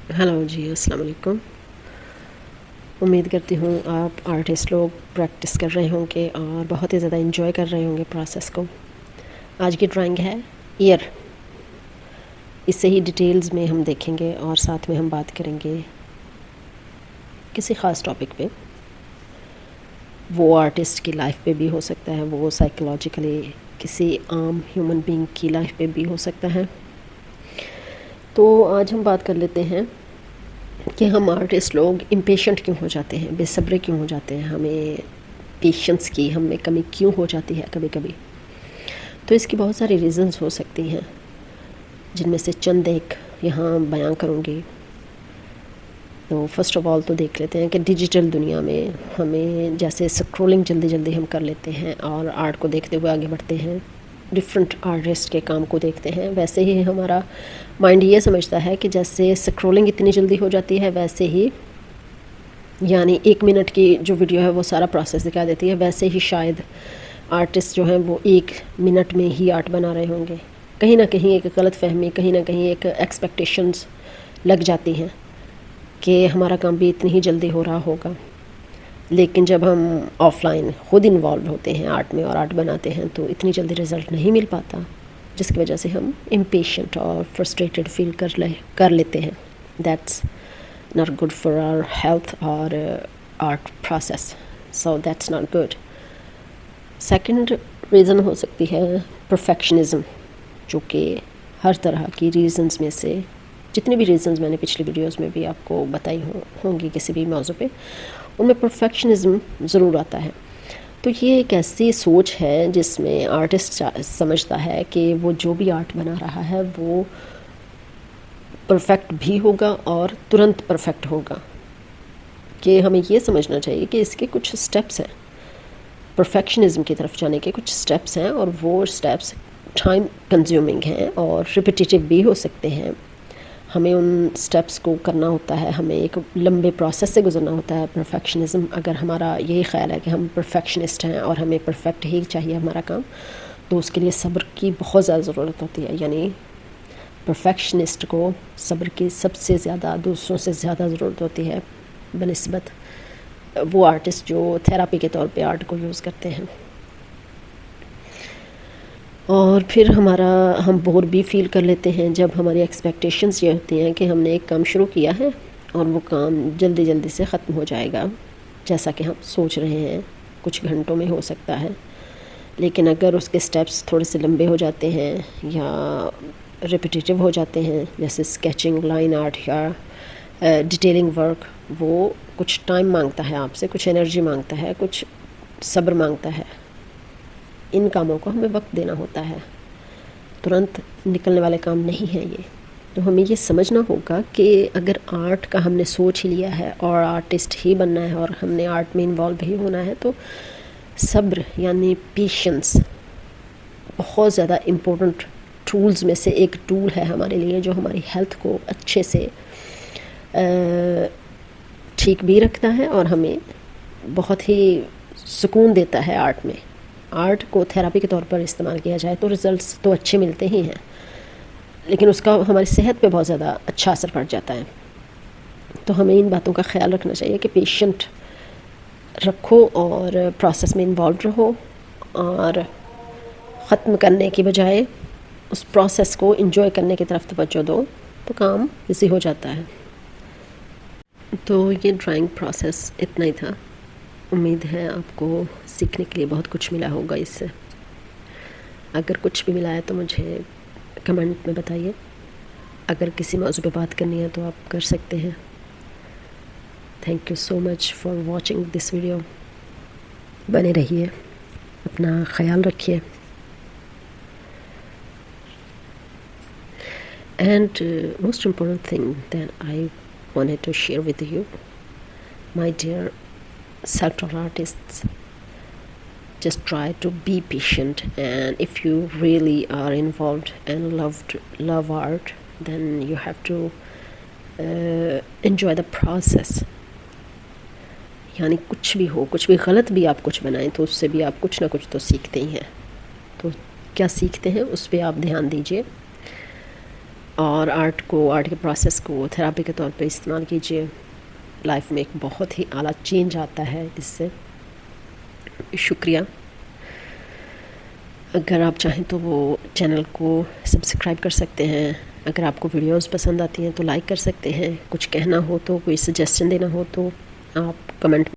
Hello جی، السلام علیکم۔ امید کرتی ہوں آپ آرٹسٹ لوگ پریکٹس کر رہے ہوں گے اور بہت ہی زیادہ انجوائے کر رہے ہوں گے پروسیس کو۔ آج کی ڈرائنگ ہے ایئر۔ اس سے ہی ڈیٹیلز میں ہم دیکھیں گے اور ساتھ میں ہم بات کریں گے کسی خاص ٹاپک پہ۔ وہ آرٹسٹ کی لائف پہ بھی ہو سکتا ہے، وہ سائیکولوجیکلی کسی عام ہیومن بینگ کی لائف پہ بھی ہو سکتا ہے۔ تو آج ہم بات کر لیتے ہیں کہ ہم آرٹسٹ لوگ امپیشنٹ کیوں ہو جاتے ہیں، بے صبرے کیوں ہو جاتے ہیں، ہمیں پیشنس کی ہم میں کمی کیوں ہو جاتی ہے کبھی کبھی۔ تو اس کی بہت ساری ریزنز ہو سکتی ہیں، جن میں سے چند ایک یہاں بیان کروں گی۔ تو فرسٹ آف آل تو دیکھ لیتے ہیں کہ ڈیجیٹل دنیا میں ہمیں جیسے سکرولنگ جلدی جلدی ہم کر لیتے ہیں اور آرٹ کو دیکھتے ہوئے آگے بڑھتے ہیں، ڈفرینٹ آرٹسٹ کے کام کو دیکھتے ہیں، ویسے ہی ہمارا مائنڈ یہ سمجھتا ہے کہ جیسے سکرولنگ اتنی جلدی ہو جاتی ہے، ویسے ہی یعنی 1 منٹ کی جو ویڈیو ہے وہ سارا پروسیس دکھا دیتی ہے، ویسے ہی شاید آرٹسٹ جو ہیں وہ 1 منٹ میں ہی آرٹ بنا رہے ہوں گے۔ کہیں نہ کہیں ایک غلط فہمی، کہیں نہ کہیں ایک ایکسپیکٹیشنز لگ جاتی ہیں کہ ہمارا کام بھی اتنی ہی جلدی ہو رہا ہوگا۔ لیکن جب ہم آف لائن خود انوالو ہوتے ہیں آرٹ میں اور آرٹ بناتے ہیں تو اتنی جلدی رزلٹ نہیں مل پاتا، جس کی وجہ سے ہم امپیشنٹ اور فرسٹریٹڈ فیل کر لیتے ہیں۔ That's not good for our health or art process, so that's not good. Second reason ہو سکتی ہے perfectionism، جو کہ ہر طرح کی ریزنز میں سے جتنی بھی ریزنز میں نے پچھلی ویڈیوز میں بھی آپ کو بتائی ہوں گی کسی بھی موضوع پہ، ان میں perfectionism ضرور آتا ہے۔ تو یہ ایک ایسی سوچ ہے جس میں آرٹسٹ سمجھتا ہے کہ وہ جو بھی آرٹ بنا رہا ہے وہ پرفیکٹ بھی ہوگا اور ترنت پرفیکٹ ہوگا، کہ ہمیں یہ سمجھنا چاہیے کہ اس کے کچھ سٹیپس ہیں، پرفیکشنزم کی طرف جانے کے کچھ سٹیپس ہیں، اور وہ سٹیپس ٹائم کنزیومنگ ہیں اور ریپیٹیٹیو بھی ہو سکتے ہیں۔ ہمیں ان سٹیپس کو کرنا ہوتا ہے، ہمیں ایک لمبے پروسیس سے گزرنا ہوتا ہے۔ پرفیکشنزم اگر ہمارا یہی خیال ہے کہ ہم پرفیکشنسٹ ہیں اور ہمیں پرفیکٹ ہی چاہیے ہمارا کام، تو اس کے لیے صبر کی بہت زیادہ ضرورت ہوتی ہے۔ یعنی پرفیکشنسٹ کو صبر کی سب سے زیادہ، دوسروں سے زیادہ ضرورت ہوتی ہے بنسبت وہ آرٹسٹ جو تھیراپی کے طور پہ آرٹ کو یوز کرتے ہیں۔ اور پھر ہم بور بھی فیل کر لیتے ہیں جب ہماری ایکسپیکٹیشنز یہ ہوتی ہیں کہ ہم نے ایک کام شروع کیا ہے اور وہ کام جلدی جلدی سے ختم ہو جائے گا، جیسا کہ ہم سوچ رہے ہیں کچھ گھنٹوں میں ہو سکتا ہے۔ لیکن اگر اس کے سٹیپس تھوڑے سے لمبے ہو جاتے ہیں یا ریپیٹیٹیو ہو جاتے ہیں، جیسے اسکیچنگ، لائن آرٹ یا ڈیٹیلنگ ورک، وہ کچھ ٹائم مانگتا ہے آپ سے، کچھ انرجی مانگتا ہے، کچھ صبر مانگتا ہے۔ ان کاموں کو ہمیں وقت دینا ہوتا ہے، ترنت نکلنے والے کام نہیں ہیں یہ۔ تو ہمیں یہ سمجھنا ہوگا کہ اگر آرٹ کا ہم نے سوچ ہی لیا ہے اور آرٹسٹ ہی بننا ہے اور ہم نے آرٹ میں انوالو ہی ہونا ہے، تو صبر یعنی پیشنس بہت زیادہ امپورٹنٹ ٹولز میں سے ایک ٹول ہے ہمارے لیے، جو ہماری ہیلتھ کو اچھے سے ٹھیک بھی رکھتا ہے اور ہمیں بہت ہی سکون دیتا ہے۔ آرٹ میں، آرٹ کو تھیراپی کے طور پر استعمال کیا جائے تو ریزلٹس تو اچھے ملتے ہی ہیں، لیکن اس کا ہماری صحت پہ بہت زیادہ اچھا اثر پڑ جاتا ہے۔ تو ہمیں ان باتوں کا خیال رکھنا چاہیے کہ پیشنٹ رکھو اور پروسیس میں انوالو رہو، اور ختم کرنے کی بجائے اس پروسیس کو انجوائے کرنے کی طرف توجہ دو، تو کام ایزی ہو جاتا ہے۔ تو یہ ڈرائنگ پروسیس اتنا ہی تھا۔ امید ہے آپ کو سیکھنے کے لیے بہت کچھ ملا ہوگا اس سے۔ اگر کچھ بھی ملا ہے تو مجھے کمنٹ میں بتائیے۔ اگر کسی موضوع پہ بات کرنی ہے تو آپ کر سکتے ہیں۔ Thank you so much for watching this video. بنے رہیے، اپنا خیال رکھیے، and most important thing that I wanted to share with you, my dear self-taught artists, just try to be patient, and if you really are involved and love art, then you have to enjoy the process. یعنی کچھ بھی ہو، کچھ بھی غلط بھی آپ کچھ بنائیں تو اس سے بھی آپ کچھ نہ کچھ تو سیکھتے ہی ہیں۔ تو کیا سیکھتے ہیں اس پہ آپ دھیان دیجیے، اور آرٹ کے پروسیس کو تھراپی کے طور پہ استعمال کیجیے. لائف میں ایک بہت ہی اعلیٰ چینج آتا ہے اس سے. شکریہ. اگر آپ چاہیں تو وہ چینل کو سبسکرائب کر سکتے ہیں. اگر آپ کو ویڈیوز پسند آتی ہیں تو لائک کر سکتے ہیں. کچھ کہنا ہو تو، کوئی سجیشن دینا ہو تو آپ کمنٹ